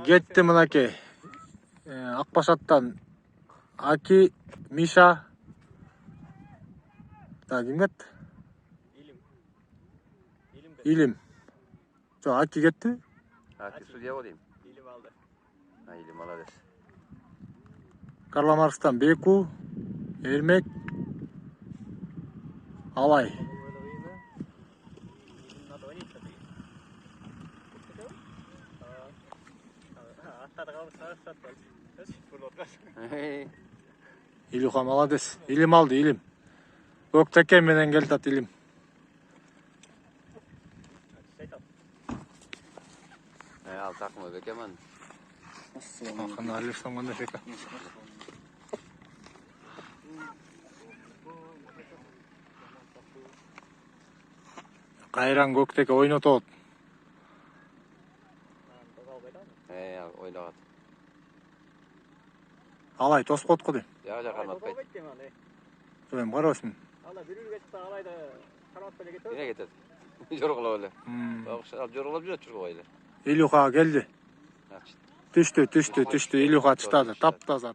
Кетти мынакей. Акбашаттан Аки, Миша. Так, ким кетти? Илим. Жок, Аки кетти. Аки судья болайım. İlim aldı. Ha, ilim молодец. Карла-Маркстан Беку, Эрмек, Алай. Илюха молодец. Илим алды, Илим. Көктеке менен келтат Илим. Al takma be keman. Акына алыштан кандай фека. Кайран көктеке ойнотот. Oynagat. Алай тоскот го дейм. Жага карматпайт. Жөн карабашмын. Ала бирүүгө кетти алайды карматпай кетет. Неге кетет? Жорголоп эле. Ал жорголоп жүрөт чургубайды. Илюха келди. Түштү. Илюха чытады. Таптаза,